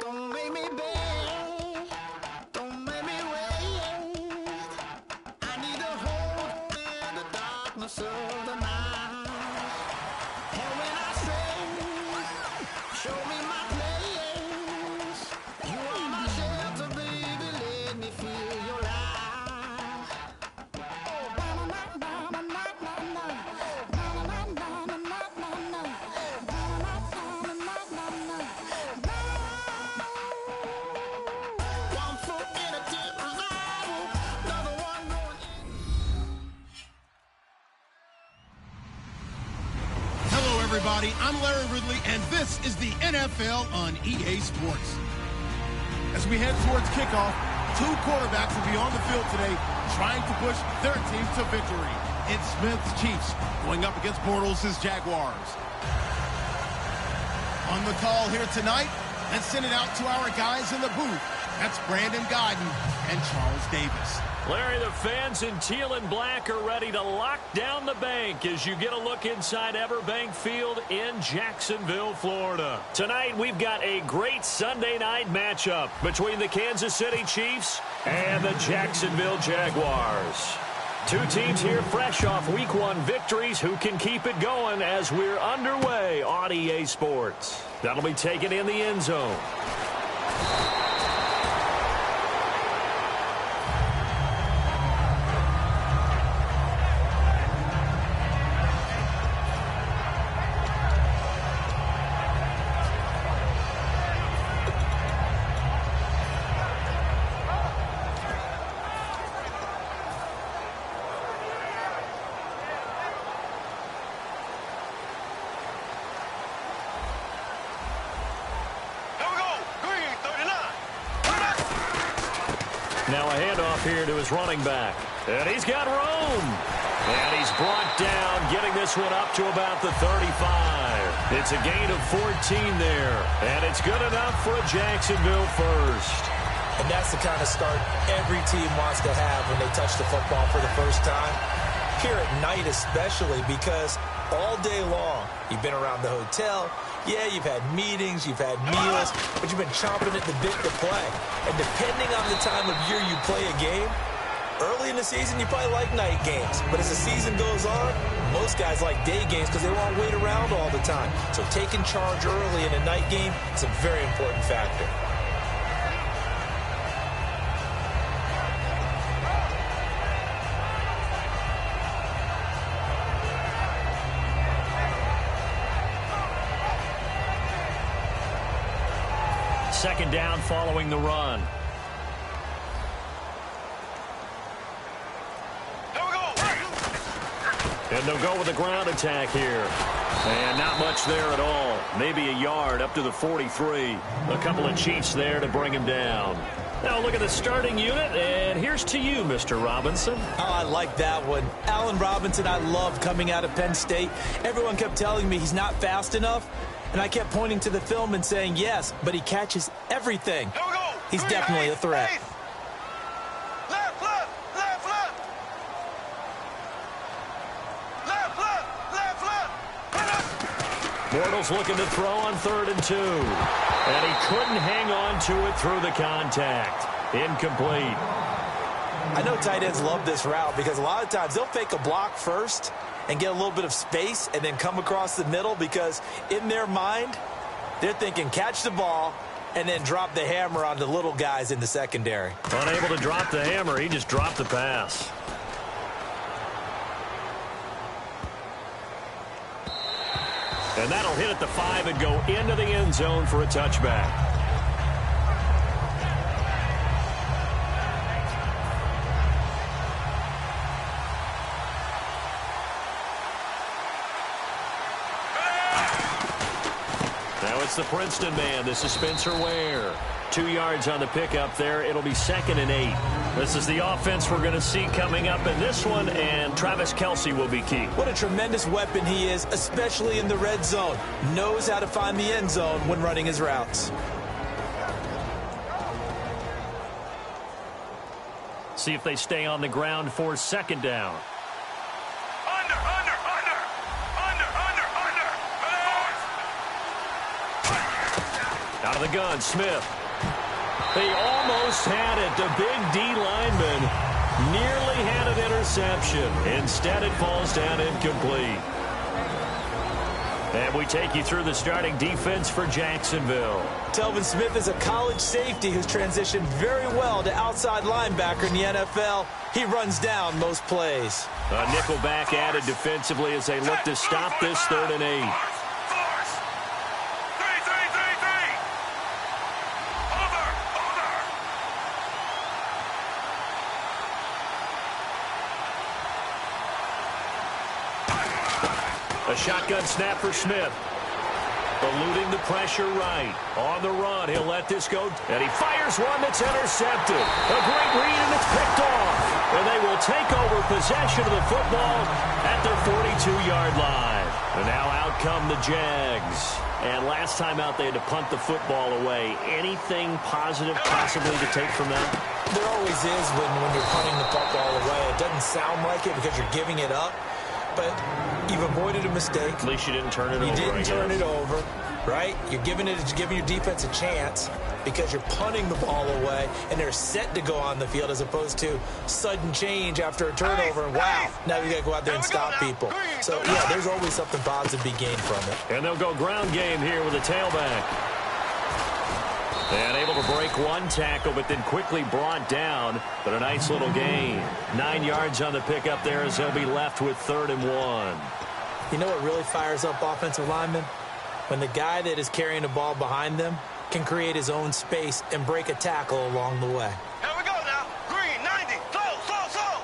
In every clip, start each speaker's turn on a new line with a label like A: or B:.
A: Don't make me beg, don't make me wait. I need to hold in the darkness of the night. And when I stray, show me my place. You are my shelter, baby, let me feel your light. One foot in a deep revival, another one going in.
B: Hello, everybody. I'm Larry Ridley, and this is the NFL on EA Sports. As we head towards kickoff, two quarterbacks will be on the field today trying to push their teams to victory. It's Smith's Chiefs going up against Bortles' Jaguars. On the call here tonight, let's send it out to our guys in the booth. That's Brandon Godden and Charles Davis.
C: Larry, the fans in teal and black are ready to lock down the bank as you get a look inside Everbank Field in Jacksonville, Florida. Tonight, we've got a great Sunday night matchup between the Kansas City Chiefs and the Jacksonville Jaguars. Two teams here fresh off Week 1 victories who can keep it going as we're underway on EA Sports. That'll be taken in the end zone. Now a handoff here to his running back. And he's got room. And he's brought down, getting this one up to about the 35. It's a gain of 14 there. And it's good enough for a Jacksonville first.
D: And that's the kind of start every team wants to have when they touch the football for the first time. Here at night especially, because all day long you've been around the hotel. Yeah, you've had meetings, you've had meals, but you've been chomping at the bit to play. And depending on the time of year you play a game, early in the season you probably like night games. But as the season goes on, most guys like day games because they won't wait around all the time. So taking charge early in a night game is a very important factor.
C: Second down following the run. And they'll go with a ground attack here. And not much there at all. Maybe a yard up to the 43. A couple of Chiefs there to bring him down. Now look at the starting unit, and here's to you, Mr. Robinson.
D: Oh, I like that one. Allen Robinson, I love coming out of Penn State. Everyone kept telling me he's not fast enough. And I kept pointing to the film and saying, yes, but he catches everything. He's definitely a threat.
E: Left, left, left, left. Left, left, left, left.
C: Bortles looking to throw on 3rd and 2. And he couldn't hang on to it through the contact. Incomplete.
D: I know tight ends love this route because a lot of times they'll fake a block first and get a little bit of space and then come across the middle because in their mind, they're thinking catch the ball and then drop the hammer on the little guys in the secondary.
C: Unable to drop the hammer, he just dropped the pass. And that'll hit at the 5 and go into the end zone for a touchback. It's the Princeton man. This is Spencer Ware. 2 yards on the pickup there. It'll be 2nd and 8. This is the offense we're going to see coming up in this one, and Travis Kelce will be key.
D: What a tremendous weapon he is, especially in the red zone. Knows how to find the end zone when running his routes.
C: See if they stay on the ground for 2nd down.
E: Under.
C: the gun, Smith. They almost had it. The big D lineman nearly had an interception. Instead, it falls down incomplete. And we take you through the starting defense for Jacksonville.
D: Telvin Smith is a college safety who's transitioned very well to outside linebacker in the NFL. He runs down most plays.
C: A nickelback added defensively as they look to stop this 3rd and 8. A shotgun snap for Smith. Eluding the pressure right. On the run, he'll let this go. And he fires one that's intercepted. A great read, and it's picked off. And they will take over possession of the football at their 42-yard line. And now out come the Jags. And last time out, they had to punt the football away. Anything positive possibly to take from that?
D: There always is when you're punting the football away. It doesn't sound like it because you're giving it up. But you've avoided a mistake.
C: At least you didn't turn it over.
D: You didn't turn it over, right? You're giving your defense a chance because you're punting the ball away, and they're set to go on the field as opposed to sudden change after a turnover. And wow, now you got to go out there and stop people. So, yeah, there's always something positive to be gained from it.
C: And they'll go ground game here with a tailback. And able to break one tackle, but then quickly brought down. But a nice little gain. 9 yards on the pickup there as they'll be left with 3rd and 1.
D: You know what really fires up offensive linemen? When the guy that is carrying the ball behind them can create his own space and break a tackle along the way.
E: Here we go now. Green, 90. Slow.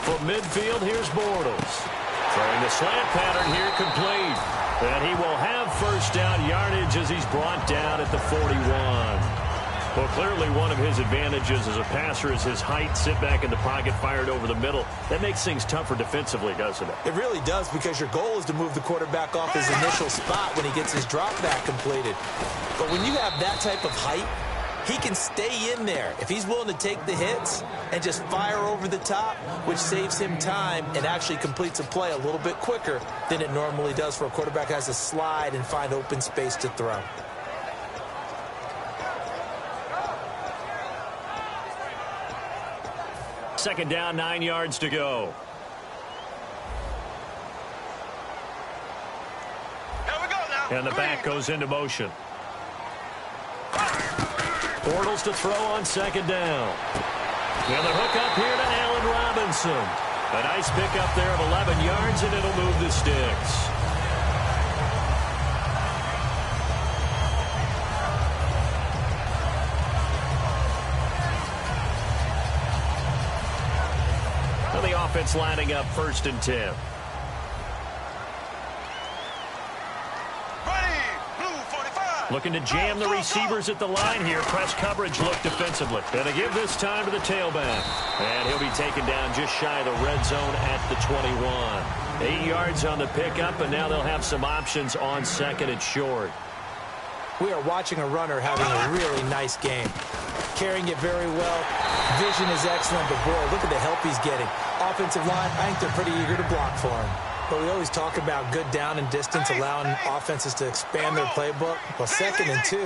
C: From midfield, here's Bortles. Throwing the slant pattern here complete. And he will have first down yardage as he's brought down at the 41. Well, clearly one of his advantages as a passer is his height. Sit back in the pocket, fired over the middle. That makes things tougher defensively, doesn't it?
D: It really does, because your goal is to move the quarterback off his initial spot when he gets his drop back completed. But when you have that type of height, he can stay in there if he's willing to take the hits and just fire over the top, which saves him time and actually completes a play a little bit quicker than it normally does for a quarterback who has to slide and find open space to throw.
C: Second down, 9 yards to go.
E: Here we go now.
C: And the back goes into motion. Bortles to throw on second down. And the hook up here to Allen Robinson. A nice pickup there of 11 yards, and it'll move the sticks. So the offense lining up 1st and 10. Looking to jam the receivers at the line here. Press coverage look defensively. And they give this time to the tailback. And he'll be taken down just shy of the red zone at the 21. 8 yards on the pickup, and now they'll have some options on second and short.
D: We are watching a runner having a really nice game. Carrying it very well. Vision is excellent, but boy, look at the help he's getting. Offensive line, I think they're pretty eager to block for him. But we always talk about good down and distance, allowing offenses to expand their playbook. Well, 2nd and 2,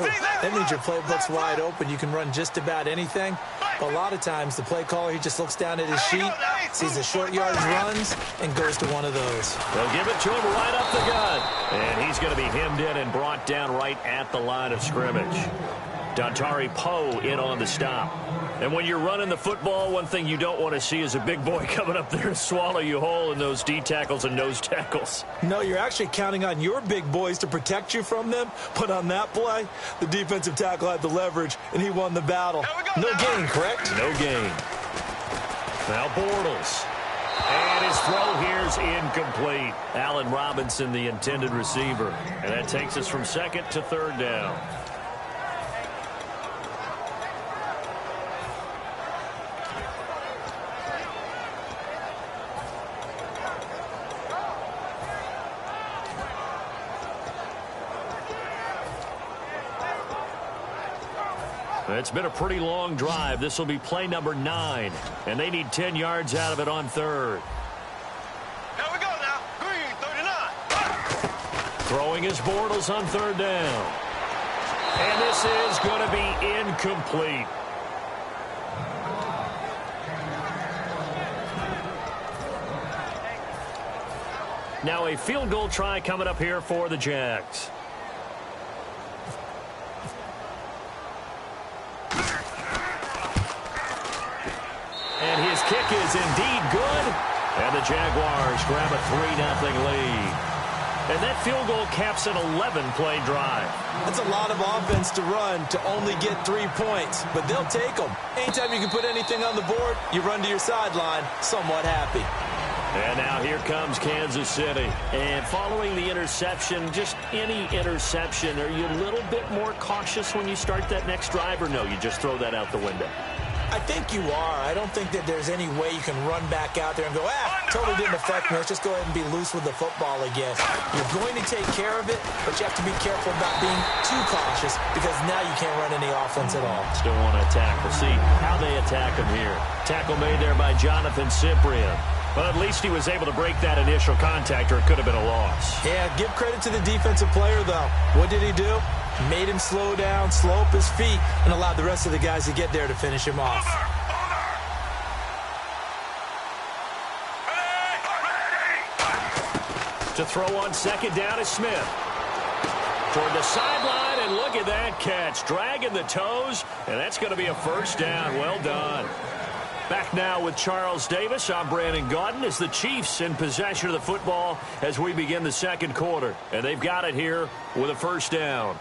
D: that means your playbook's wide open. You can run just about anything. But a lot of times, the play caller, he just looks down at his sheet, sees the short yardage runs, and goes to one of those.
C: They'll give it to him right up the gut. And he's going to be hemmed in and brought down right at the line of scrimmage. Dontari Poe in on the stop. And when you're running the football, one thing you don't want to see is a big boy coming up there and swallow you whole in those D tackles and nose tackles.
D: No, you're actually counting on your big boys to protect you from them. But on that play, the defensive tackle had the leverage, and he won the battle. No gain, correct?
C: No gain. Now Bortles. And his throw here's incomplete. Allen Robinson, the intended receiver. And that takes us from 2nd to 3rd down. It's been a pretty long drive. This will be play number 9. And they need 10 yards out of it on 3rd.
E: Here we go now. Green, 39.
C: Throwing his Bortles on third down. And this is going to be incomplete. Now a field goal try coming up here for the Jags. And his kick is indeed good. And the Jaguars grab a 3-0 lead. And that field goal caps an 11-play drive.
D: That's a lot of offense to run to only get 3 points, but they'll take them. Anytime you can put anything on the board, you run to your sideline somewhat happy.
C: And now here comes Kansas City. And following the interception, just any interception, are you a little bit more cautious when you start that next drive, or no, you just throw that out the window?
D: I think you are. I don't think that there's any way you can run back out there and go, totally didn't affect me. Let's just go ahead and be loose with the football again. You're going to take care of it, but you have to be careful about being too cautious because now you can't run any offense at all.
C: Still want to attack. We'll see how they attack him here. Tackle made there by Jonathan Cyprien. But at least he was able to break that initial contact, or it could have been a loss.
D: Yeah, give credit to the defensive player, though. What did he do? Made him slow down, slow up his feet, and allowed the rest of the guys to get there to finish him off.
C: To throw on second down is Smith. Toward the sideline, and look at that catch. Dragging the toes, and that's going to be a first down. Well done. Back now with Charles Davis. I'm Brandon Gaudin as the Chiefs in possession of the football as we begin the second quarter. And they've got it here with a first down.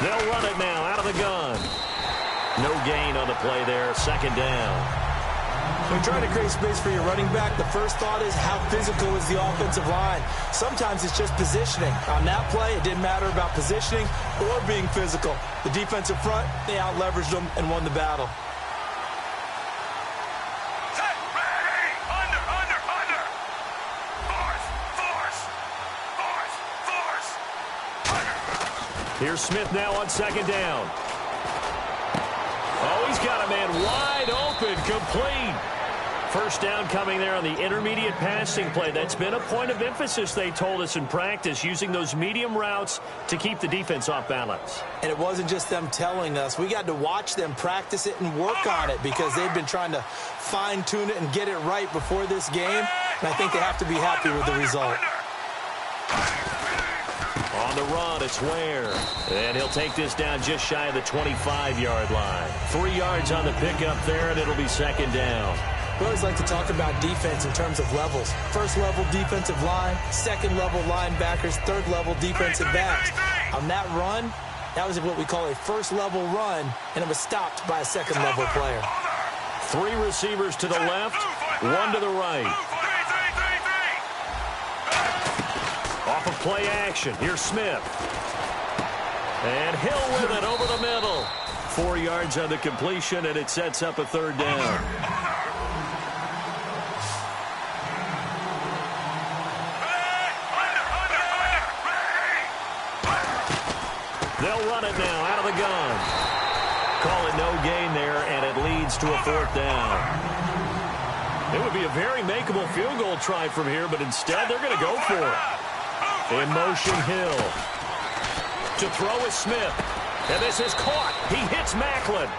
C: They'll run it now out of the gun. No gain on the play there. Second down.
D: When you're trying to create space for your running back, the first thought is how physical is the offensive line. Sometimes it's just positioning. On that play, it didn't matter about positioning or being physical. The defensive front, they out-leveraged them and won the battle.
C: Here's Smith now on second down. Oh, he's got a man wide open, complete. First down coming there on the intermediate passing play. That's been a point of emphasis, they told us in practice, using those medium routes to keep the defense off balance.
D: And it wasn't just them telling us. We got to watch them practice it and work on it because they've been trying to fine-tune it and get it right before this game. And I think they have to be happy with the result.
C: On the run, it's Ware. And he'll take this down just shy of the 25-yard line. 3 yards on the pickup there, and it'll be second down.
D: We always like to talk about defense in terms of levels. First-level defensive line, second-level linebackers, third-level defensive backs. On that run, that was what we call a first-level run, and it was stopped by a second-level player.
C: 3 receivers to the left, 1 to the right. Off of play action, here's Smith. And Hill with it over the middle. 4 yards on the completion, and it sets up a third down. They'll run it now out of the gun. Call it no gain there, and it leads to a fourth down. It would be a very makeable field goal try from here, but instead they're going to go for it. In motion, Hill. To throw is Smith. And this is caught. He hits Macklin.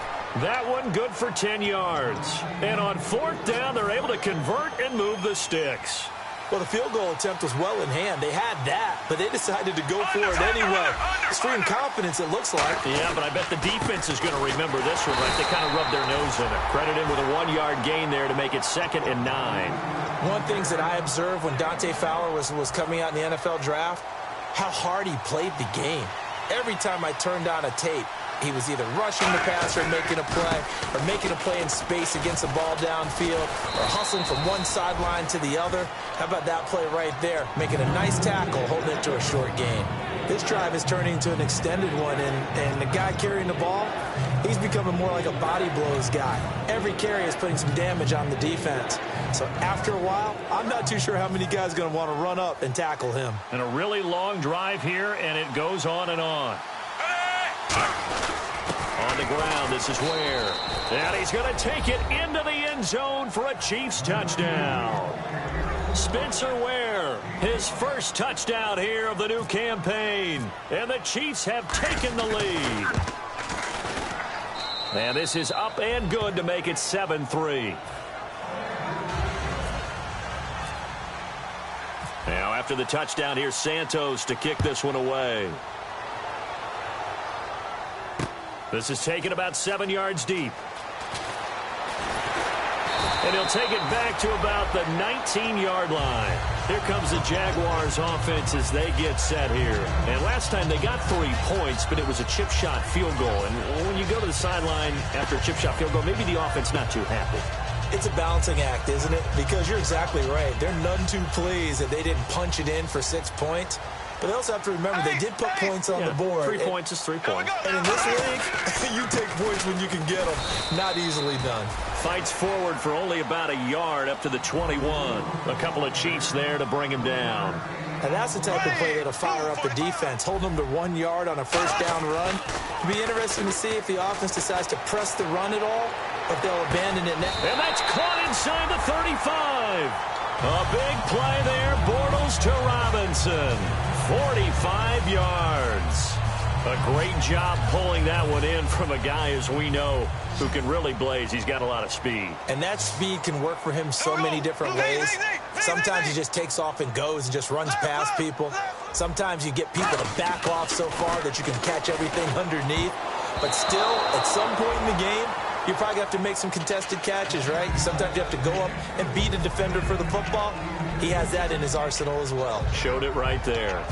C: That one good for 10 yards. And on fourth down, they're able to convert and move the sticks.
D: Well, the field goal attempt was well in hand. They had that, but they decided to go for it anyway. Extreme confidence, it looks like.
C: Yeah, but I bet the defense is going to remember this one, right? They kind of rubbed their nose in it. Credit him with a 1-yard gain there to make it 2nd and 9.
D: One thing that I observed when Dante Fowler was coming out in the NFL draft, how hard he played the game. Every time I turned on a tape, he was either rushing the passer and making a play, or making a play in space against the ball downfield, or hustling from one sideline to the other. How about that play right there? Making a nice tackle, holding it to a short gain. This drive is turning into an extended one, and the guy carrying the ball, he's becoming more like a body blows guy. Every carry is putting some damage on the defense. So after a while, I'm not too sure how many guys are going to want to run up and tackle him.
C: And a really long drive here, and it goes on and on. On the ground, this is Ware. And he's going to take it into the end zone for a Chiefs touchdown. Spencer Ware, his first touchdown here of the new campaign. And the Chiefs have taken the lead. And this is up and good to make it 7-3. Now after the touchdown, here's Santos to kick this one away. This is taken about 7 yards deep. And he'll take it back to about the 19-yard line. Here comes the Jaguars offense as they get set here. And last time they got 3 points, but it was a chip shot field goal. And when you go to the sideline after a chip shot field goal, maybe the offense not too happy.
D: It's a balancing act, isn't it? Because you're exactly right. They're none too pleased that they didn't punch it in for 6 points. But they also have to remember they did put points on the board.
C: 3 points is 3 points.
D: And in this league, you take points when you can get them. Not easily done.
C: Fights forward for only about a yard up to the 21. A couple of Chiefs there to bring him down.
D: And that's the type of play that'll fire up the defense. Hold them to 1 yard on a first down run. It'll be interesting to see if the offense decides to press the run at all, or if they'll abandon it now.
C: And that's caught inside the 35. A big play there, Bortles to Robinson. 45 yards. A great job pulling that one in from a guy, as we know, who can really blaze. He's got a lot of speed.
D: And that speed can work for him so many different ways. Sometimes he just takes off and goes and just runs past people. Sometimes you get people to back off so far that you can catch everything underneath. But still, at some point in the game, you probably have to make some contested catches, right? Sometimes you have to go up and beat a defender for the football. He has that in his arsenal as well.
C: Showed it right there.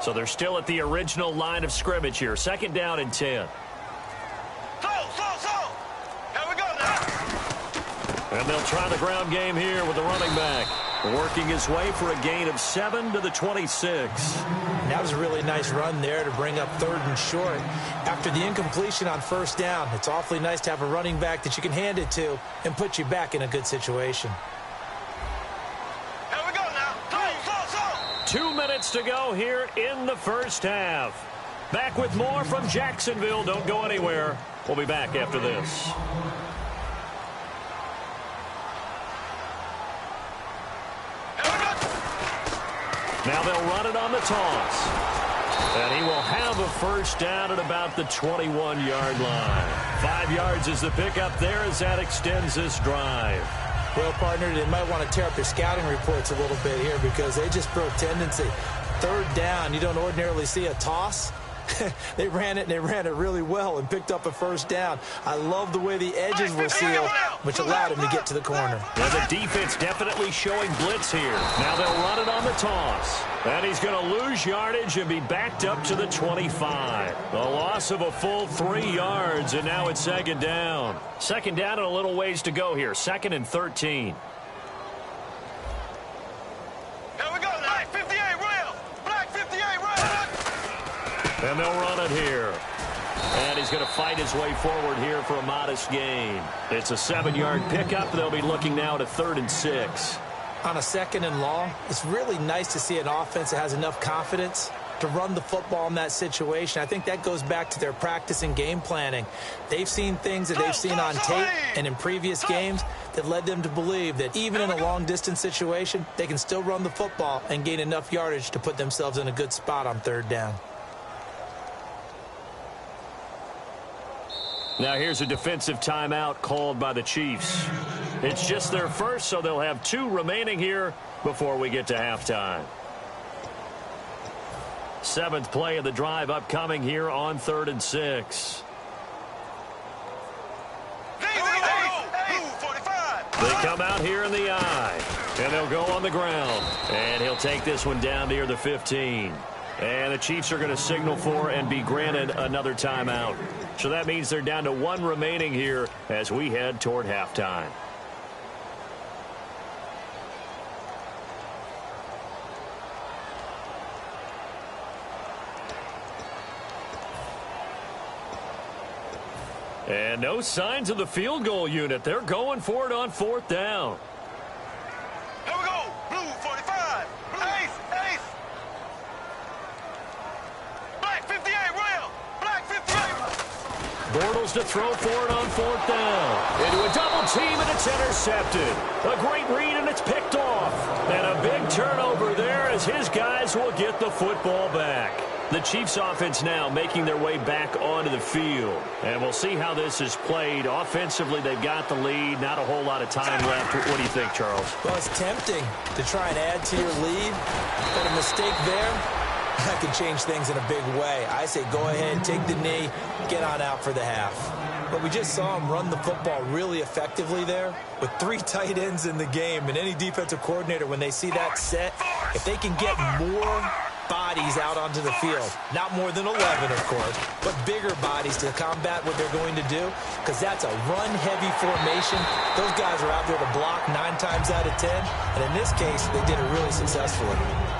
C: So they're still at the original line of scrimmage here. 2nd down and 10.
E: Slow. Here we go now.
C: And they'll try the ground game here with the running back. Working his way for a gain of 7 to the 26.
D: And that was a really nice run there to bring up 3rd and short. After the incompletion on 1st down, it's awfully nice to have a running back that you can hand it to and put you back in a good situation.
C: 2 minutes to go here in the first half. Back with more from Jacksonville. Don't go anywhere. We'll be back after this. Now they'll run it on the toss. And he will have a first down at about the 21-yard line. 5 yards is the pickup there as that extends this drive.
D: Well, partner, they might want to tear up their scouting reports a little bit here because they just broke tendency. 3rd down, you don't ordinarily see a toss. They ran it, and they ran it really well and picked up a first down. I love the way the edges were sealed, which allowed him to get to the corner.
C: Yeah, the defense definitely showing blitz here. Now they'll run it on the toss. And he's going to lose yardage and be backed up to the 25. A loss of a full 3 yards, and now it's 2nd down. 2nd down and a little ways to go here. 2nd and 13.
E: Here we go, Black 58 real. Black 58 real.
C: And they'll run it here. And he's going to fight his way forward here for a modest gain. It's a 7-yard pickup. They'll be looking now to 3rd and 6.
D: On a 2nd and long, it's really nice to see an offense that has enough confidence to run the football in that situation. I think that goes back to their practice and game planning. They've seen things that they've seen on tape and in previous games that led them to believe that even in a long-distance situation, they can still run the football and gain enough yardage to put themselves in a good spot on 3rd down.
C: Now here's a defensive timeout called by the Chiefs. It's just their first, so they'll have 2 remaining here before we get to halftime. 7th play of the drive upcoming here on 3rd and 6. They come out here in the eye, and they'll go on the ground. And he'll take this one down near the 15. And the Chiefs are going to signal for and be granted another timeout. So that means they're down to 1 remaining here as we head toward halftime. And no signs of the field goal unit. They're going for it on 4th down.
E: Here we go. Blue 45. Ace. Black 58, real. Black 58.
C: Bortles to throw for it on 4th down. Into a double team, and it's intercepted. A great read, and it's picked off. And a big turnover there as his guys will get the football back. The Chiefs offense now making their way back onto the field. And we'll see how this is played. Offensively, they've got the lead. Not a whole lot of time left. What do you think, Charles?
D: Well, it's tempting to try and add to your lead. But a mistake there, that can change things in a big way. I say go ahead, take the knee, get on out for the half. But we just saw him run the football really effectively there with 3 tight ends in the game. And any defensive coordinator, when they see that set, if they can get more bodies out onto the field, not more than 11, of course, but bigger bodies to combat what they're going to do, because that's a run-heavy formation. Those guys are out there to block 9 times out of 10, and in this case, they did it really successfully.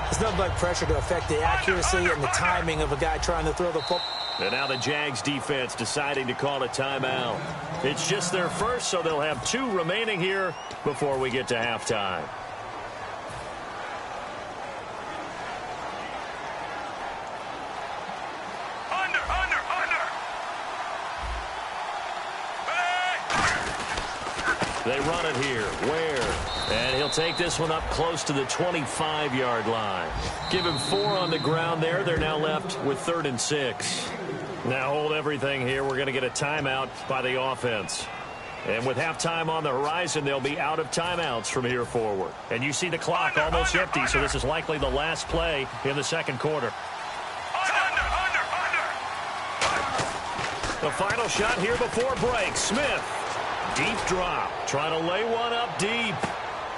D: There's nothing like pressure to affect the accuracy and the timing of a guy trying to throw the football.
C: And now the Jags defense deciding to call a timeout. It's just their first, so they'll have 2 remaining here before we get to halftime. They run it here. Ware. And he'll take this one up close to the 25-yard line. Give him 4 on the ground there. They're now left with 3rd and 6. Now hold everything here. We're going to get a timeout by the offense. And with halftime on the horizon, they'll be out of timeouts from here forward. And you see the clock almost empty, so this is likely the last play in the 2nd quarter. The final shot here before break. Smith. Deep drop. Trying to lay one up deep.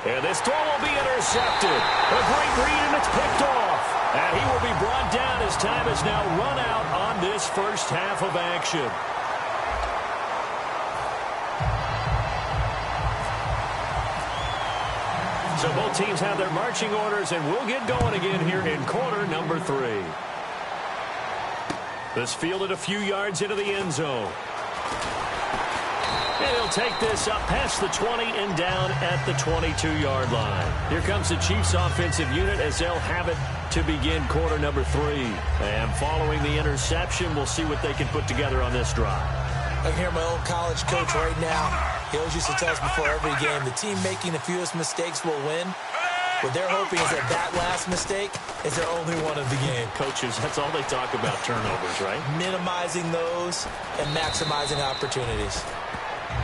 C: And this throw will be intercepted. A great read, and it's picked off. And he will be brought down as time is now run out on this first half of action. So both teams have their marching orders, and we'll get going again here in quarter number 3. This fielded a few yards into the end zone. And he'll take this up past the 20 and down at the 22-yard line. Here comes the Chiefs offensive unit as they'll have it to begin quarter number 3. And following the interception, we'll see what they can put together on this drive.
D: I can hear my old college coach right now. He always used to tell us before every game, the team making the fewest mistakes will win. What they're hoping is that last mistake is their only one of the game.
C: Coaches, that's all they talk about, turnovers, right?
D: Minimizing those and maximizing opportunities.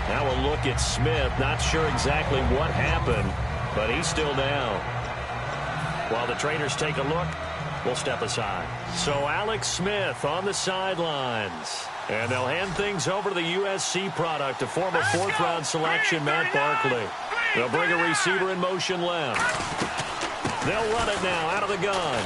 C: Now a look at Smith. Not sure exactly what happened, but he's still down. While the trainers take a look, we'll step aside. So Alex Smith on the sidelines. And they'll hand things over to the USC product, a former 4th-round selection, Matt Barkley. They'll bring a receiver in motion left. They'll run it now out of the gun.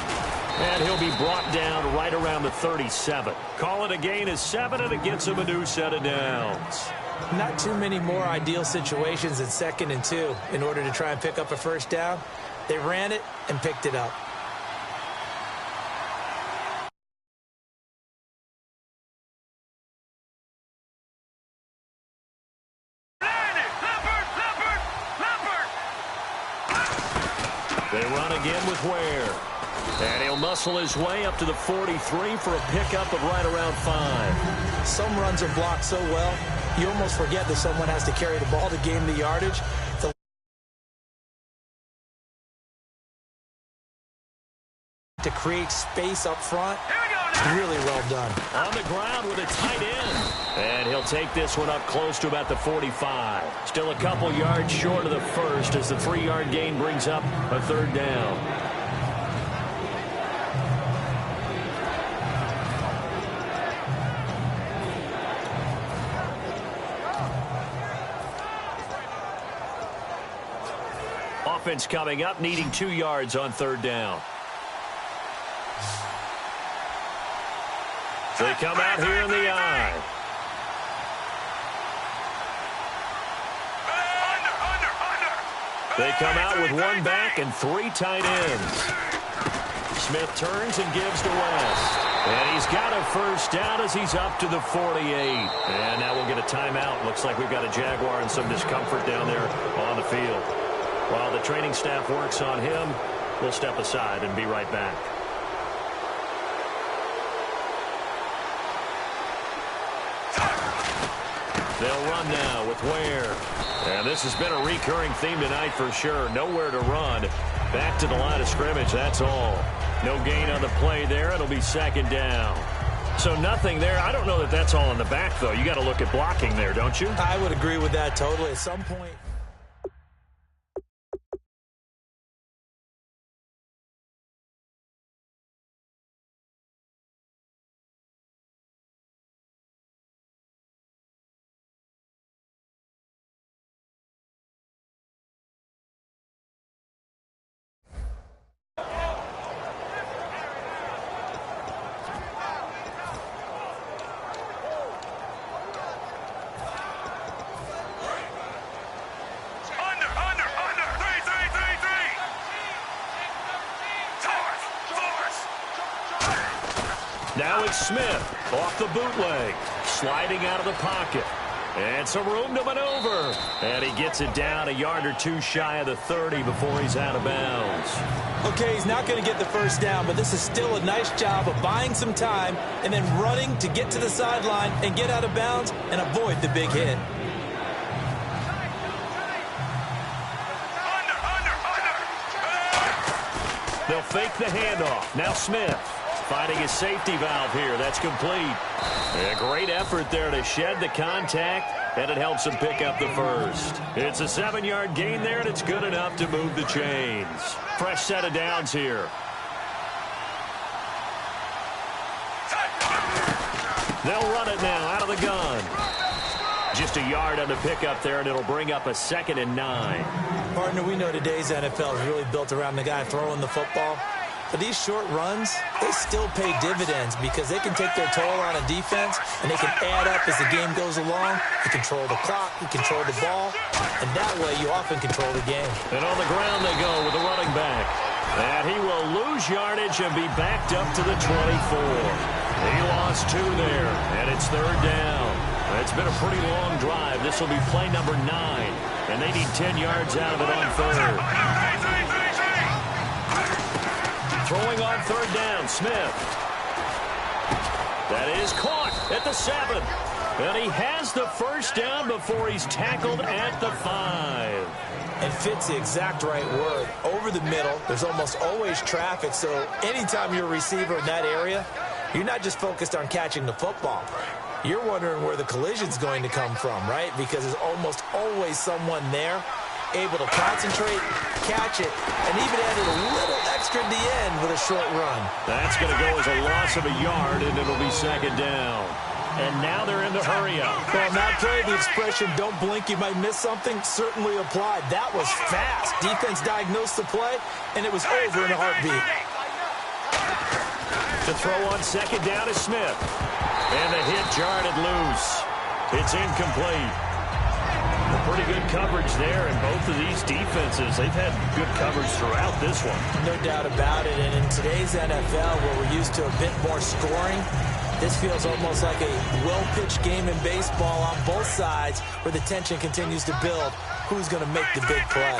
C: And he'll be brought down right around the 37. Call it a gain of 7, and it gets him a new set of downs.
D: Not too many more ideal situations in 2nd and 2 in order to try and pick up a first down. They ran it and picked it up.
C: They run again with Ware. And he'll muscle his way up to the 43 for a pickup of right around 5.
D: Some runs are blocked so well, you almost forget that someone has to carry the ball to gain the yardage. To create space up front, really well done.
C: On the ground with a tight end. And he'll take this one up close to about the 45. Still a couple yards short of the first as the 3-yard gain brings up a third down. Offense coming up, needing 2 yards on third down. They come out here in the eye. They come out with 1 back and 3 tight ends. Smith turns and gives to West. And he's got a first down as he's up to the 48. And now we'll get a timeout. Looks like we've got a Jaguar and some discomfort down there on the field. While the training staff works on him, we'll step aside and be right back. They'll run now with Ware. And this has been a recurring theme tonight for sure. Nowhere to run. Back to the line of scrimmage, that's all. No gain on the play there. It'll be second down. So nothing there. I don't know that that's all in the back, though. You got to look at blocking there, don't you?
D: I would agree with that totally. At some point...
C: Now it's Smith off the bootleg, sliding out of the pocket. And some room to maneuver. And he gets it down a yard or 2 shy of the 30 before he's out of bounds.
D: Okay, he's not going to get the first down, but this is still a nice job of buying some time and then running to get to the sideline and get out of bounds and avoid the big hit.
C: They'll fake the handoff. Now Smith finding his safety valve here. That's complete. A great effort there to shed the contact, and it helps him pick up the first. It's a 7-yard gain there, and it's good enough to move the chains. Fresh set of downs here. They'll run it now out of the gun. Just a yard on the pickup there, and it'll bring up a 2nd and 9.
D: Partner, we know today's NFL is really built around the guy throwing the football. But these short runs, they still pay dividends because they can take their toll on a defense and they can add up as the game goes along. You control the clock, you control the ball, and that way you often control the game.
C: And on the ground they go with the running back. And he will lose yardage and be backed up to the 24. He lost 2 there, and it's third down. It's been a pretty long drive. This will be play number 9, and they need 10 yards out of it on third. Throwing on third down, Smith. That is caught at the 7. And he has the first down before he's tackled at the 5.
D: And fits the exact right word. Over the middle, there's almost always traffic, so anytime you're a receiver in that area, you're not just focused on catching the football. You're wondering where the collision's going to come from, right? Because there's almost always someone there able to concentrate, catch it, and even added a little extra at the end with a short run.
C: That's going to go as a loss of a yard, and it'll be second down. And now they're in the hurry-up.
D: Well, on that play, the expression, don't blink, you might miss something, certainly applied. That was fast. Defense diagnosed the play, and it was over in a heartbeat.
C: To throw on second down is Smith. And the hit jarred it loose. It's incomplete. Pretty good coverage there, and both of these defenses, they've had good coverage throughout this one.
D: No doubt about it, and in today's NFL, where we're used to a bit more scoring, this feels almost like a well-pitched game in baseball on both sides, where the tension continues to build. Who's going to make the big play?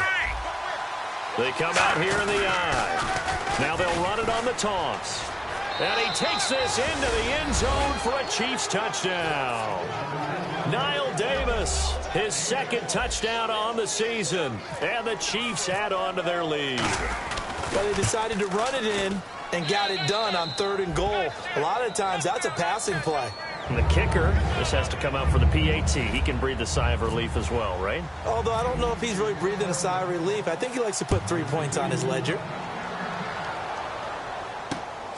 C: They come out here in the eye. Now they'll run it on the toss. And he takes this into the end zone for a Chiefs touchdown. Niall Davis, his 2nd touchdown on the season. And the Chiefs add on to their lead.
D: Well, they decided to run it in and got it done on 3rd and goal. A lot of times, that's a passing play.
C: And the kicker, this has to come out for the PAT. He can breathe a sigh of relief as well, right?
D: Although I don't know if he's really breathing a sigh of relief. I think he likes to put 3 points on his ledger.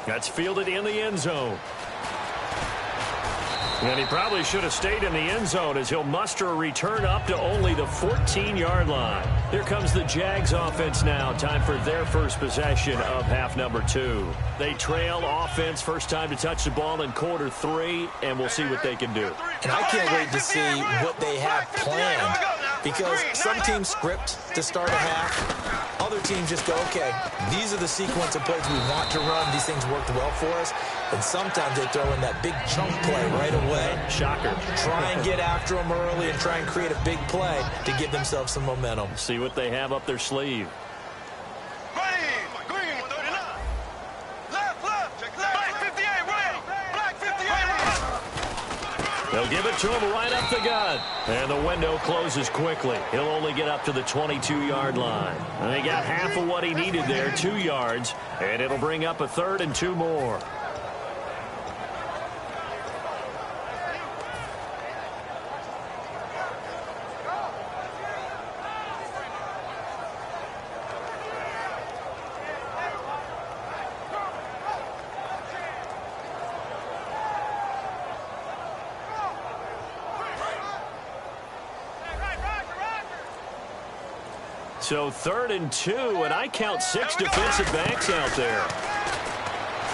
C: That's fielded in the end zone. And he probably should have stayed in the end zone as he'll muster a return up to only the 14-yard line. Here comes the Jags offense now. Time for their first possession of half number 2. They trail offense, first time to touch the ball in quarter 3, and we'll see what they can do.
D: And I can't wait to see what they have planned, because some teams script to start a half. Other teams just go, okay, these are the sequence of plays we want to run. These things worked well for us. And sometimes they throw in that big chunk play right away.
C: Shocker.
D: Try and get after them early and try and create a big play to give themselves some momentum.
C: See what they have up their sleeve.
E: Ready, green, 39. Left, black 58, right. Black 58, right.
C: They'll give it to him right up the gut. And the window closes quickly. He'll only get up to the 22-yard line. And they got half of what he needed there, 2 yards. And it'll bring up a 3rd and 2 more. So 3rd and 2, and I count 6 defensive backs out there.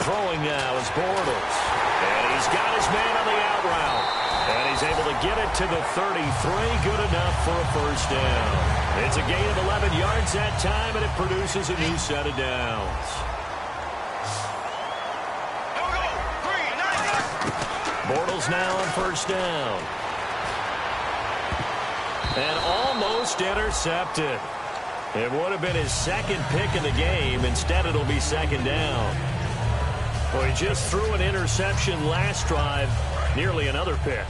C: Throwing now is Bortles. And he's got his man on the out route. And he's able to get it to the 33. Good enough for a first down. It's a gain of 11 yards that time, and it produces a new set of downs. Bortles now on first down. And almost intercepted. It would have been his second pick of the game. Instead, it'll be second down. Well, he just threw an interception last drive, nearly another pick.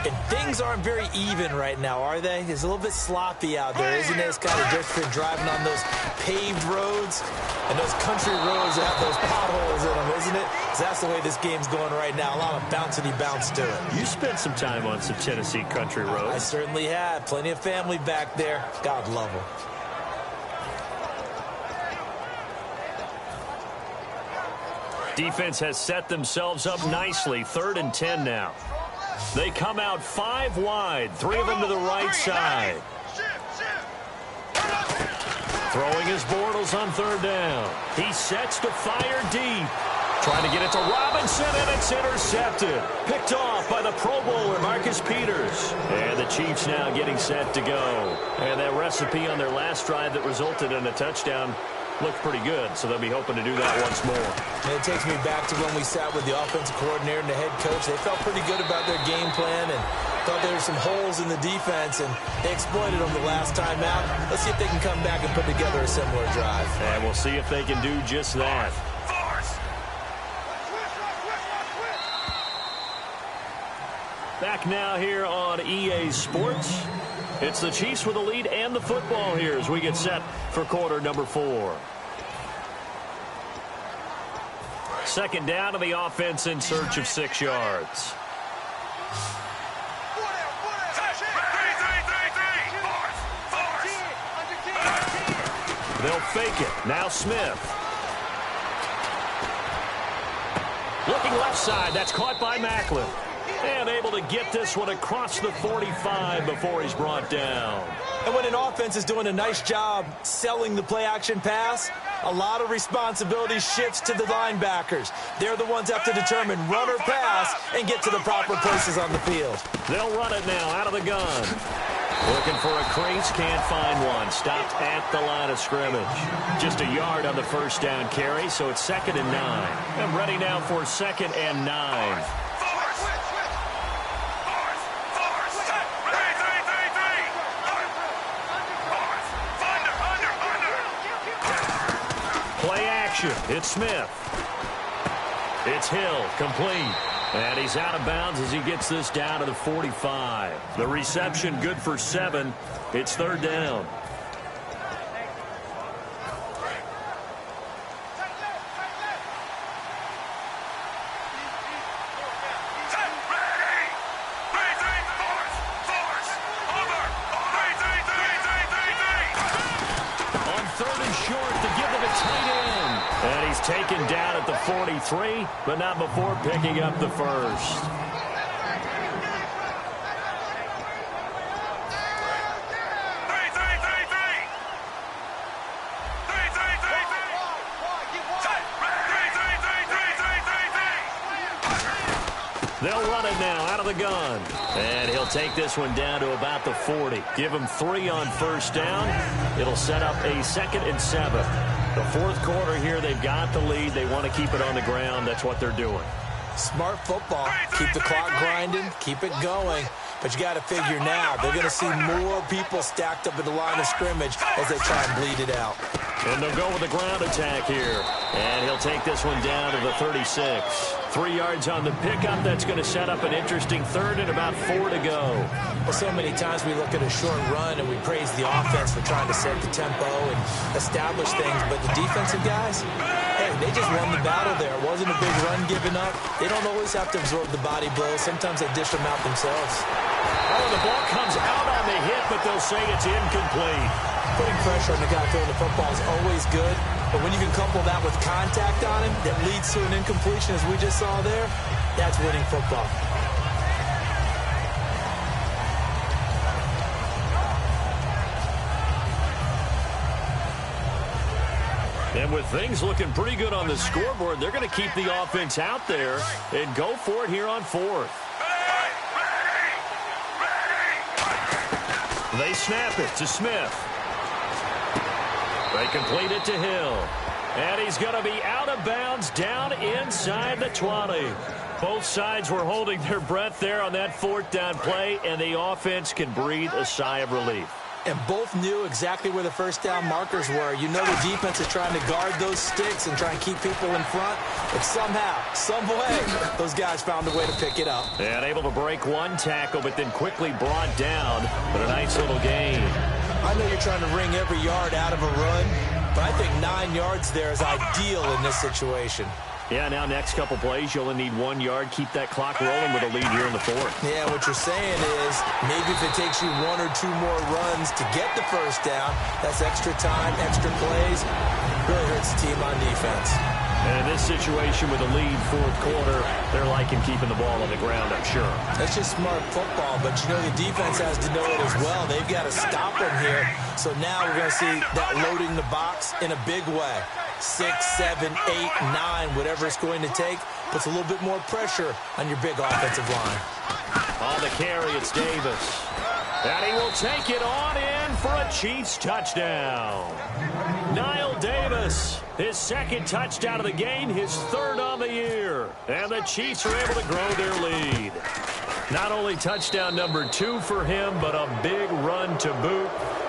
D: And things aren't very even right now, are they? It's a little bit sloppy out there, isn't it? It's kind of different driving on those paved roads and those country roads that have those potholes in them, isn't it? 'Cause that's the way this game's going right now. A lot of bouncy bounce to it.
C: You spent some time on some Tennessee country roads.
D: I certainly have. Plenty of family back there. God love them.
C: Defense has set themselves up nicely. 3rd and 10 now. They come out 5 wide, 3 of them to the right side. Throwing his Bortles on 3rd down. He sets to fire deep. Trying to get it to Robinson, and it's intercepted. Picked off by the Pro Bowler, Marcus Peters. And the Chiefs now getting set to go. And that recipe on their last drive that resulted in a touchdown looked pretty good, so they'll be hoping to do that once more.
D: And it takes me back to when we sat with the offensive coordinator and the head coach. They felt pretty good about their game plan and thought there were some holes in the defense, and they exploited them the last time out. Let's see if they can come back and put together a similar drive.
C: And we'll see if they can do just that. Back now here on EA Sports. It's the Chiefs with the lead and the football here as we get set for quarter number 4. Second down to the offense in search of 6 yards. They'll fake it. Now Smith. Looking left side. That's caught by Macklin. And able to get this one across the 45 before he's brought down.
D: And when an offense is doing a nice job selling the play-action pass, a lot of responsibility shifts to the linebackers. They're the ones that have to determine run or pass and get to the proper places on the field.
C: They'll run it now out of the gun. Looking for a crease, can't find one. Stopped at the line of scrimmage. Just a yard on the first down carry, so it's 2nd and 9. And ready now for 2nd and 9. It's Smith. It's Hill, complete. And he's out of bounds as he gets this down to the 45. The reception good for 7. It's 3rd down. And he's taken down at the 43, but not before picking up the first. They'll run it now out of the gun. And he'll take this one down to about the 40. Give him 3 on first down. It'll set up a 2nd and 7. The fourth quarter here, they've got the lead. They want to keep it on the ground. That's what they're doing.
D: Smart football. Keep the clock grinding. Keep it going. But you got to figure now, they're going to see more people stacked up at the line of scrimmage as they try and bleed it out.
C: And they'll go with the ground attack here. And he'll take this one down to the 36. 3 yards on the pickup. That's going to set up an interesting 3rd and about 4 to go.
D: Well, so many times we look at a short run and we praise the offense for trying to set the tempo and establish things. But the defensive guys, hey, they just won the battle there. It wasn't a big run given up. They don't always have to absorb the body blows. Sometimes they dish them out themselves.
C: Oh, the ball comes out on the hit, but they'll say it's incomplete.
D: Putting pressure on the guy throwing the football is always good, but when you can couple that with contact on him that leads to an incompletion, as we just saw there, that's winning football.
C: And with things looking pretty good on the scoreboard, they're going to keep the offense out there and go for it here on 4th. They snap it to Smith. They complete it to Hill. And he's going to be out of bounds down inside the 20. Both sides were holding their breath there on that 4th down play, and the offense can breathe a sigh of relief.
D: And both knew exactly where the first down markers were. You know the defense is trying to guard those sticks and try and keep people in front. But somehow, some way, those guys found a way to pick it up.
C: And able to break one tackle, but then quickly brought down. But a nice little gain.
D: I know you're trying to wring every yard out of a run, but I think 9 yards there is ideal in this situation.
C: Yeah, now next couple plays, you only need 1 yard. Keep that clock rolling with a lead here in the 4th.
D: Yeah, what you're saying is maybe if it takes you 1 or 2 more runs to get the first down, that's extra time, extra plays. Really hurts the team on defense.
C: And in this situation with a lead 4th quarter, they're liking keeping the ball on the ground, I'm sure.
D: That's just smart football, but you know the defense has to know it as well. They've got to stop them here. So now we're going to see that loading the box in a big way. 6, 7, 8, 9, whatever it's going to take, puts a little bit more pressure on your big offensive line.
C: On the carry, it's Davis. And he will take it on in for a Chiefs touchdown. Niall Davis, his 2nd touchdown of the game, his 3rd on the year. And the Chiefs are able to grow their lead. Not only touchdown number 2 for him, but a big run to boot.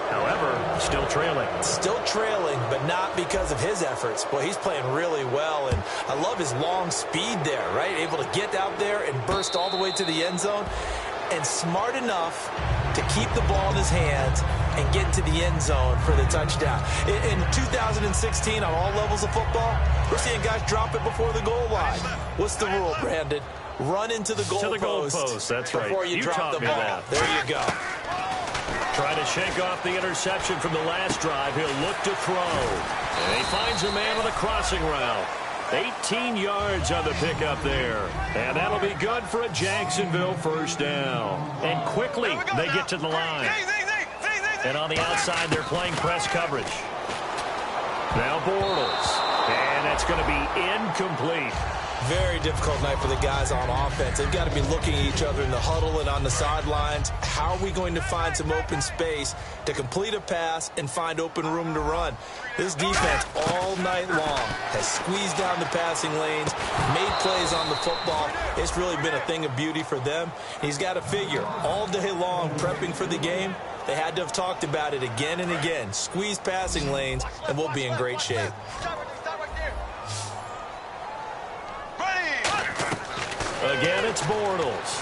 C: However, still trailing.
D: Still trailing, but not because of his efforts. Boy, he's playing really well, and I love his long speed there, right? Able to get out there and burst all the way to the end zone, and smart enough to keep the ball in his hands and get into the end zone for the touchdown. In 2016, on all levels of football, we're seeing guys drop it before the goal line. What's the rule, Brandon? Run into the goalpost.
C: That's right.
D: Before you drop the ball. There you go.
C: Trying to shake off the interception from the last drive. He'll look to throw. And he finds a man on the crossing route. 18 yards on the pickup there. And that'll be good for a Jacksonville first down. And quickly they get to the line. And on the outside, they're playing press coverage. Now Bortles. And that's going to be incomplete.
D: Very difficult night for the guys on offense. They've got to be looking at each other in the huddle and on the sidelines. How are we going to find some open space to complete a pass and find open room to run? This defense all night long has squeezed down the passing lanes, made plays on the football. It's really been a thing of beauty for them. He's got to figure all day long prepping for the game. They had to have talked about it again and again. Squeeze passing lanes, and we'll be in great shape.
C: Again, it's Bortles.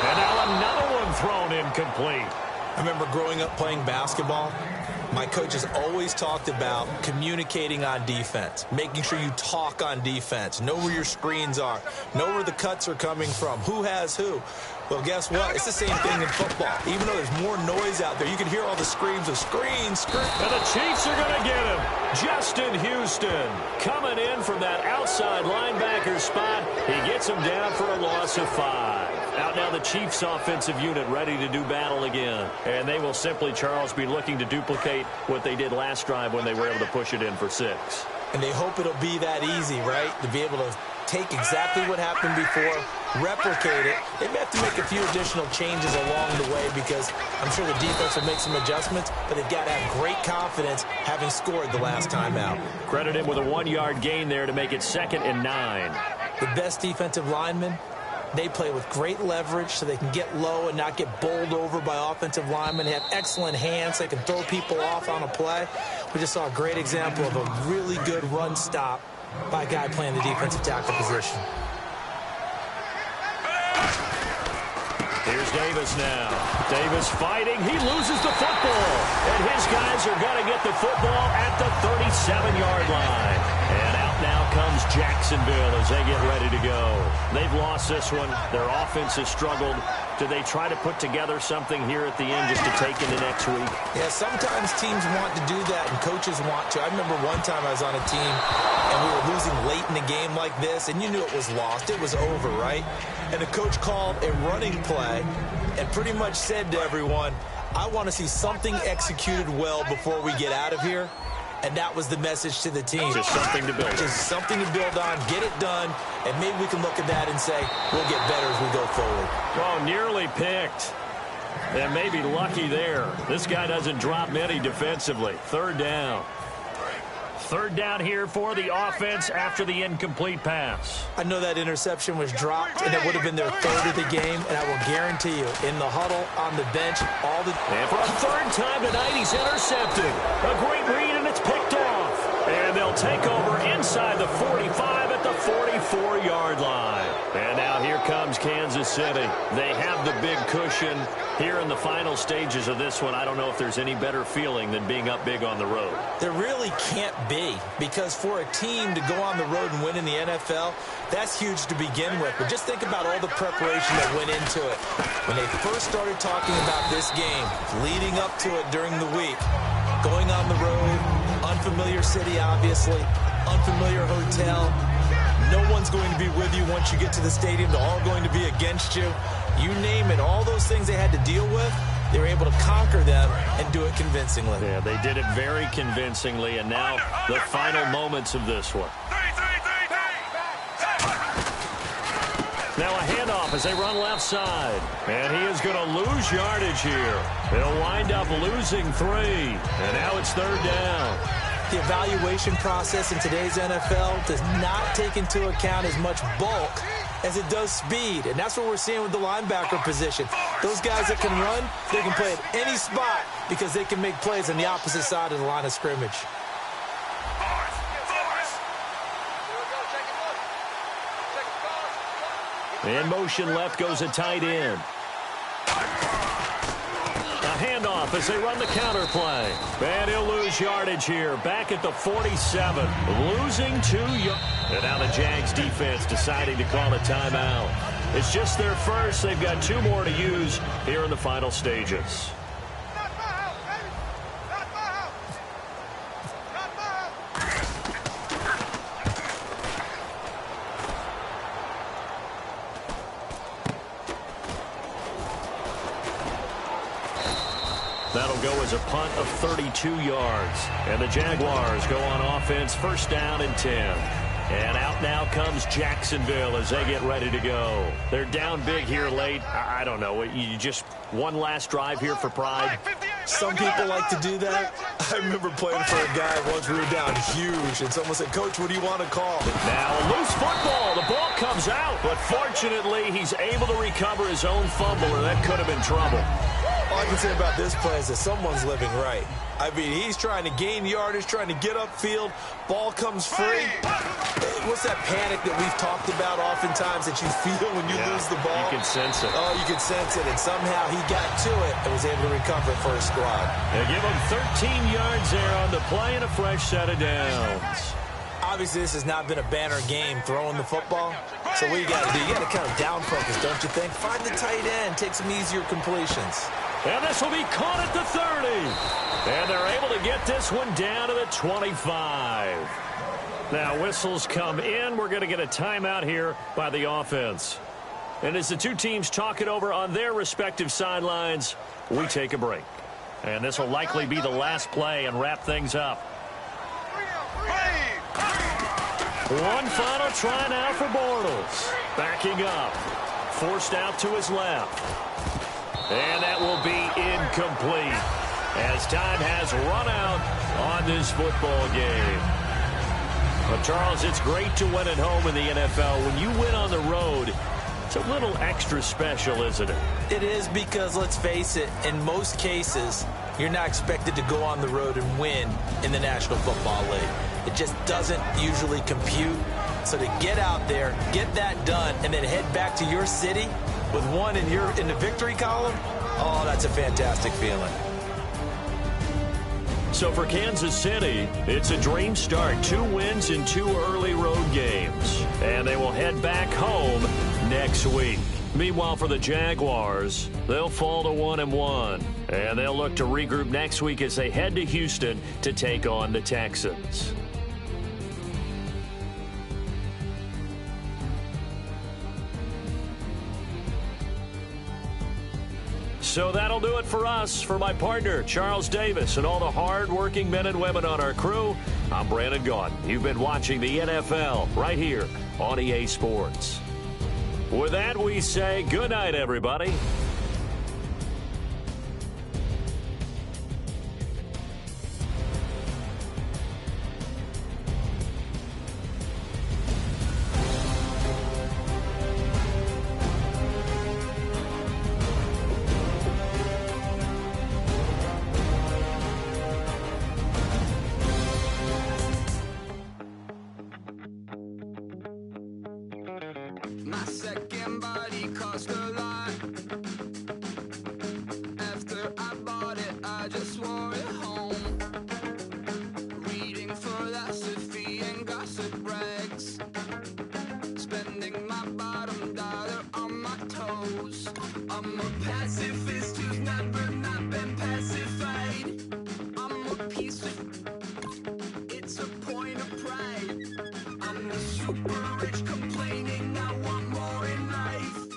C: And now another one thrown incomplete.
D: I remember growing up playing basketball. My coach has always talked about communicating on defense, making sure you talk on defense, know where your screens are, know where the cuts are coming from, who has who. Well, guess what? It's the same thing in football. Even though there's more noise out there, you can hear all the screams of screen.
C: And the Chiefs are going to get him. Justin Houston coming in from that outside linebacker spot. He gets him down for a loss of 5. Out now the Chiefs offensive unit ready to do battle again. And they will simply, Charles, be looking to duplicate what they did last drive when they were able to push it in for 6.
D: And they hope it'll be that easy, right? To be able to take exactly what happened before, replicate it. They may have to make a few additional changes along the way because I'm sure the defense will make some adjustments, but they've got to have great confidence having scored the last time out.
C: Credit him with a 1-yard gain there to make it 2nd and 9.
D: The best defensive linemen, they play with great leverage so they can get low and not get bowled over by offensive linemen. They have excellent hands. They can throw people off on a play. We just saw a great example of a really good run stop by a guy playing the defensive tackle position.
C: Here's Davis now. Davis fighting. He loses the football. And his guys are going to get the football at the 37-yard line. And out now comes Jacksonville as they get ready to go. They've lost this one. Their offense has struggled. Do they try to put together something here at the end just to take into next week?
D: Yeah, sometimes teams want to do that and coaches want to. I remember one time I was on a team and we were losing late in the game like this, and you knew it was lost. It was over, right? And the coach called a running play and pretty much said to everyone, I want to see something executed well before we get out of here. And that was the message to the team.
C: Just something to build on.
D: Just something to build on, get it done, and maybe we can look at that and say, we'll get better as we go forward.
C: Oh, nearly picked. And maybe lucky there. This guy doesn't drop many defensively. 3rd down. 3rd down here for the offense after the incomplete pass.
D: I know that interception was dropped, and it would have been their 3rd of the game, and I will guarantee you, in the huddle, on the bench, all the...
C: And for a 3rd time tonight, he's intercepted. A great read, and it's picked off. And they'll take over inside the 45 at the 44-yard line. And now here comes Kansas City. They have the big cushion here in the final stages of this one. I don't know if there's any better feeling than being up big on the road.
D: There really can't be, because for a team to go on the road and win in the NFL, that's huge to begin with. But just think about all the preparation that went into it. When they first started talking about this game, leading up to it during the week, going on the road, unfamiliar city, obviously, unfamiliar hotel. No one's going to be with you once you get to the stadium. They're all going to be against you. You name it, all those things they had to deal with, they were able to conquer them and do it convincingly.
C: Yeah, they did it very convincingly, and now the final moments of this one. Now a handoff as they run left side. And he is going to lose yardage here. They'll wind up losing 3. And now it's 3rd down.
D: The evaluation process in today's NFL does not take into account as much bulk as it does speed. And that's what we're seeing with the linebacker position. Those guys that can run, they can play at any spot because they can make plays on the opposite side of the line of scrimmage.
C: In motion left goes a tight end. A handoff as they run the counter play. And he'll lose yardage here. Back at the 47. Losing 2 yards. And now the Jags defense deciding to call a timeout. It's just their first. They've got 2 more to use here in the final stages. That'll go as a punt of 32 yards. And the Jaguars go on offense, 1st down and 10. And out now comes Jacksonville as they get ready to go. They're down big here late. I don't know. You just one last drive here for pride.
D: Some people like to do that. I remember playing for a guy once we were down huge, and someone said, Coach, what do you want to call?
C: Now a loose football. The ball comes out, but fortunately he's able to recover his own fumble, or that could have been trouble.
D: All I can say about this play is that someone's living right. I mean, he's trying to gain yardage, trying to get upfield. Ball comes free. What's that panic that we've talked about oftentimes that you feel when you lose the ball?
C: You can sense it.
D: Oh, you can sense it. And somehow he got to it and was able to recover for his squad.
C: They give him 13 yards there on the play and a fresh set of downs.
D: Obviously, this has not been a banner game throwing the football. So what you got to do, you got to kind of down focus, don't you think? Find the tight end, take some easier completions.
C: And this will be caught at the 30. And they're able to get this one down to the 25. Now, whistles come in. We're going to get a timeout here by the offense. And as the two teams talk it over on their respective sidelines, we take a break. And this will likely be the last play and wrap things up. One final try now for Bortles. Backing up. Forced out to his left. And that will be incomplete as time has run out on this football game. But, Charles, it's great to win at home in the NFL. When you win on the road, it's a little extra special, isn't it?
D: It is because, let's face it, in most cases, you're not expected to go on the road and win in the National Football League. It just doesn't usually compute. So to get out there, get that done, and then head back to your city with one in the victory column, oh, that's a fantastic feeling.
C: So for Kansas City, it's a dream start. 2 wins in 2 early road games. And they will head back home next week. Meanwhile, for the Jaguars, they'll fall to 1-1. And they'll look to regroup next week as they head to Houston to take on the Texans. So that'll do it for us. For my partner, Charles Davis, and all the hard-working men and women on our crew, I'm Brandon Gaudin. You've been watching the NFL right here on EA Sports. With that, we say good night, everybody.
A: My second body cost a lot. After I bought it, I just wore it home. Reading philosophy and gossip rags. Spending my bottom dollar on my toes. I'm a pacifist who's never not been pacified. I'm a piece of... It's a point of pride. I'm the super rich complaining I want more in life.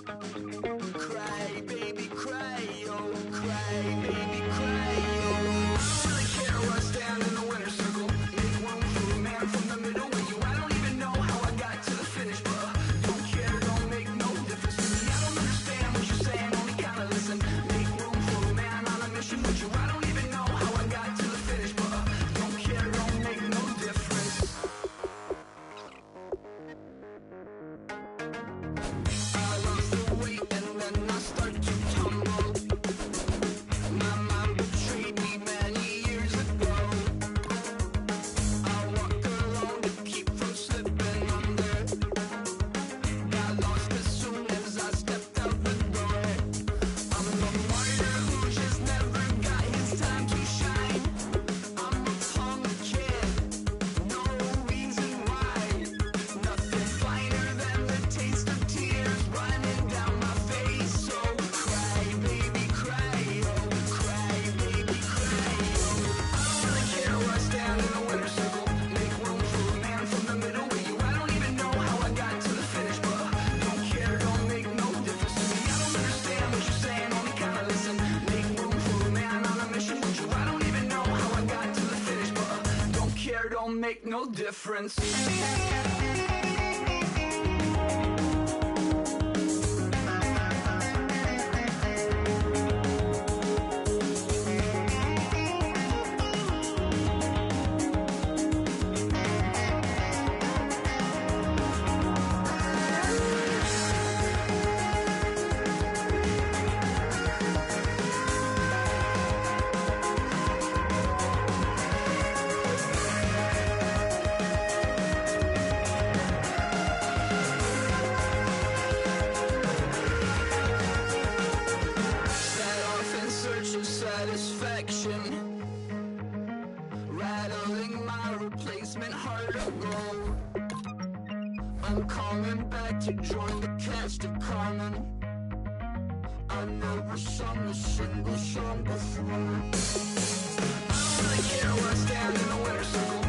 A: Cry, baby, cry, oh, cry, baby, cry, oh. I don't really care where I stand in the winner's circle. Make room for a man from the middle with you. I don't even know how I got to the finish, but don't care, don't make no difference to me. I don't understand what you're saying, only kinda listen. Make room for a man on a mission with you. I don't even know how I got to the finish, but don't care, don't make no difference. I lost the weight and then I start to tumble. My mind betrayed me many years ago. I walk alone to keep from slipping under. Got lost as soon as I stepped out the door. I'm the martyr who just never got his time to shine. I'm a punk kid, no reason why. Nothing finer than the taste of tears running down my face. So cry, baby, cry, oh, cry, baby, cry, oh. I don't really care where I stand in the winner's circle. Make room for a man from the middle with you. I don't even know how I got to the finish, but don't care, don't make no difference to me. I don't understand what you're saying, only kinda listen. Make room for a man on a mission with you. I don't even know how I got to the finish, but don't care, don't make no difference. to join the cast of Carmen. I never sung a single song before. I don't really care where I stand in the winter circle.